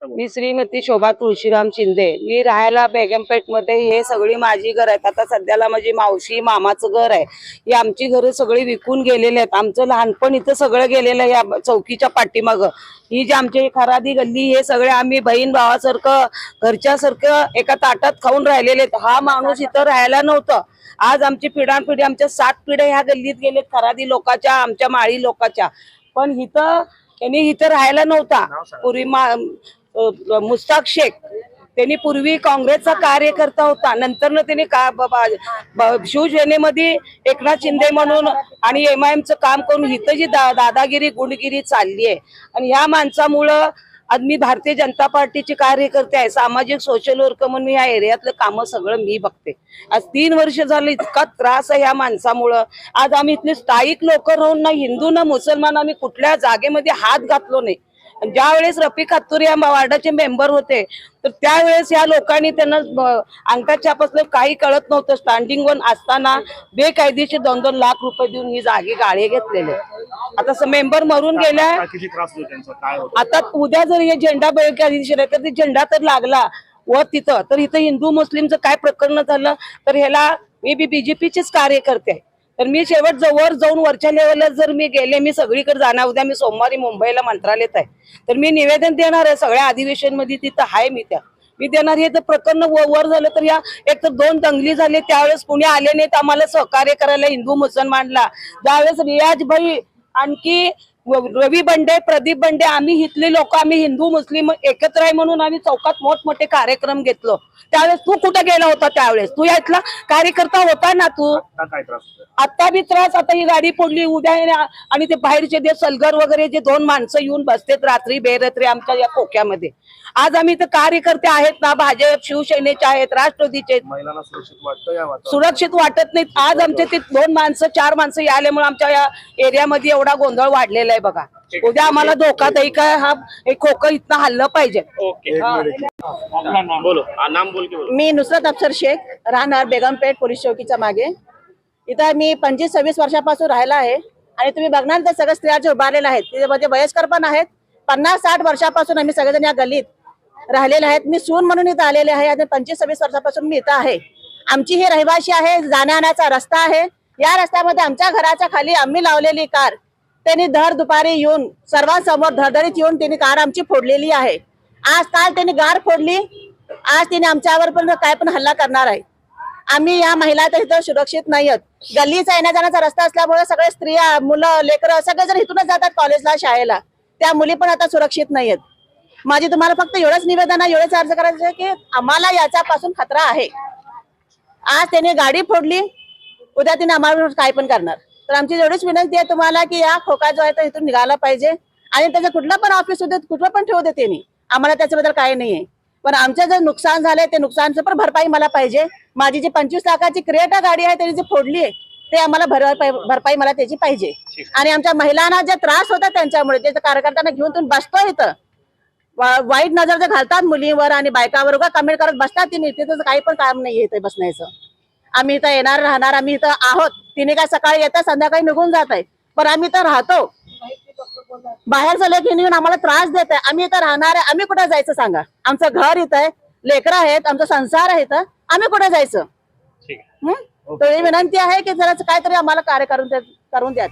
मी श्रीमती शोभा तुळशीराम शिंदे। मी राहायला बेगमपेठ मध्ये। हे सगळी माझी घर आहेत। आता सध्याला माझी मावशी मामाचं घर आहे। ही आमची घर सगळी विकून गेलेले आहेत। आमचं लहानपण इथं सगळं गेलेलं आहे। या चौकीच्या पाठीमागं ही जी आमची खरादी गल्ली, हे सगळे आम्ही बहीण भावासारखं घरच्यासारखं एका ताटात खाऊन राहिलेले आहेत। हा माणूस इथं राहायला नव्हतं। आज आमची पिढ्यानपिढी, आमच्या 7 पिढ्या ह्या गल्लीत गेलेत, खरादी लोकांच्या, आमच्या माळी लोकांच्या। पण इथं त्यांनी इथं राहायला नव्हता। पूर्वी मुस्ताक शेख, त्यांनी पूर्वी काँग्रेसचा कार्यकर्ता होता। नंतर त्यांनी शिवसेनेमध्ये एकनाथ शिंदे म्हणून आणि MIMचं काम करून इथं जी दादागिरी गुंडगिरी चालली आहे। आणि ह्या माणसामुळं आज मी भारतीय जनता पार्टीचे कार्यकर्ते आहे। सामाजिक सोशल वर्कर म्हणून ह्या एरियातलं काम सगळं मी बघते। आज 3 वर्ष झालं इतका त्रास आहे ह्या माणसामुळं। आज आम्ही इथले स्थायिक लोक राहून ना हिंदू ना मुसलमान आम्ही कुठल्या जागेमध्ये हात घातलो नाही। ज्या वेळेस रफिक हत्तुरे या वार्डाचे मेंबर होते, तर त्यावेळेस या लोकांनी त्यांना अंगठा छापसलं, काही कळत नव्हतं। स्टँडिंग वन असताना बेकायदेशीर 2-2 लाख रुपये देऊन ही जागे गाळे घेतलेले। आता मेंबर मरून गेलाय। आता उद्या जर हे झेंडा बेकायदेशीर आहे तर ते झेंडा तर लागला व तिथं तर इथं हिंदू मुस्लिमचं काय प्रकरण झालं तर ह्याला मी BJPचेच कार्यकर्ते आहे। तर मी शेवट जवळ जाऊन वरच्या लेवलला जर मी गेले, मी सगळीकडे जाणार। उद्या मी सोमवारी मुंबईला मंत्रालयात आहे, तर मी निवेदन देणार आहे सगळ्या अधिवेशन मध्ये। तिथं आहे मी देणार। हे जर प्रकरण वर झालं तर या एक तर 2 दंगली झाले, त्यावेळेस कुणी आले नाहीत आम्हाला सहकार्य करायला हिंदू मुसलमानला। ज्यावेळेस रियाज भाई, आणखी रवी बंडे, प्रदीप बंडे, आम्ही इथले लोक, आम्ही हिंदू मुस्लिम एकत्र आहे म्हणून आम्ही चौकात मोठमोठे कार्यक्रम घेतलो। त्यावेळेस तू कुठे गेला होता? त्यावेळेस तू यातला कार्यकर्ता होता ना तू? आता बी त्रास। आता ही गाडी फोडली उद्या, आणि ते बाहेरचे जे सलगर वगैरे जे 2 माणसं येऊन बसतेत रात्री बेरात्री आमच्या या खोक्यामध्ये। आज आम्ही इथं कार्यकर्ते आहेत ना, भाजप शिवसेनेचे आहेत, राष्ट्रवादीचे। महिलांना सुरक्षित वाटतं या वातावरणात? सुरक्षित वाटत नाहीत। आज आमचे ते 2 माणसं 4 माणसं आल्यामुळे आमच्या या एरियामध्ये एवढा गोंधळ वाढलेला आहे बघा। उद्या आम्हाला धोकादायक आहे। हा एक खोकं इथं हल्लं पाहिजे। मी नुसरत अफसर शेख, राहणार बेगमपेठ पोलीस चौकीच्या मागे। इथं मी 25-26 वर्षापासून राहिला आहे। आणि तुम्ही बघणार तर सगळे स्त्रिया जे उभारलेले आहेत त्यामध्ये वयस्कर पण आहेत। 50-60 वर्षापासून आम्ही सगळेजण या गल्लीत राहिलेले आहेत। मी सून म्हणून इथं आलेले आहे आणि 25-26 वर्षापासून मी इथं आहे। आमची ही रहिवाशी आहे, जाण्याचा रस्ता आहे। या रस्त्यामध्ये आमच्या घराच्या खाली आम्ही लावलेली कार त्यांनी दर दुपारी येऊन सर्वांसमोर धडधडीत येऊन त्यांनी कार आमची फोडलेली आहे। आज काल त्यांनी गार फोडली, आज तिने आमच्यावर पण काय पण हल्ला करणार आहे। आम्ही या महिला तर इथं सुरक्षित नाही आहेत। गल्लीचा येण्या जाण्याचा रस्ता असल्यामुळे सगळे स्त्रिया, मुलं, लेकरं सगळेजण इथूनच जातात कॉलेजला, शाळेला। त्या मुली पण आता सुरक्षित नाही आहेत। माझी तुम्हाला फक्त एवढंच निवेदन आहे, एवढंच अर्ज करायचं आहे की आम्हाला याच्यापासून खतरा आहे। आज त्याने गाडी फोडली, उद्या तिने आम्हाला काय पण करणार। तर आमची एवढीच विनंती आहे तुम्हाला की या खोका जो आहे तो इथून निघाला पाहिजे। आणि त्याचं कुठलं पण ऑफिस होते, कुठलं पण ठेवू दे त्यांनी, आम्हाला त्याच्याबद्दल काही नाहीये। पण आमचं जे नुकसान झालंय ते नुकसानचं पण भरपाई मला पाहिजे। माझी जी 25 लाखाची क्रेटा गाडी आहे त्यांनी जी फोडली आहे ते आम्हाला भरपाई मला त्याची पाहिजे। आणि आमच्या महिलांना जे त्रास होतात त्यांच्यामुळे, जे कार्यकर्त्यांना घेऊन तुम्ही बसतो इथं, वाईट नजर जे घालतात मुलींवर आणि बायकावर, उगा कमेंट करत बसतात, तिने तिथं काही पण काम नाही इथे बसण्याचं। आम्ही इथं येणार राहणार, आम्ही इथं आहोत। तिने काय सकाळी येतात संध्याकाळी निघून जात आहे, पण आम्ही इथं राहतो। बाहेर झालं की येऊन आम्हाला त्रास देत आहे। आम्ही इथं राहणार आहे, आम्ही कुठं जायचं सांगा? आमचं घर इथं आहे, लेकरं आहेत, आमचा संसार आहे इथं, आम्ही कुठे जायचं? तर विनंती आहे की जरा काहीतरी आम्हाला कार्य करून द्या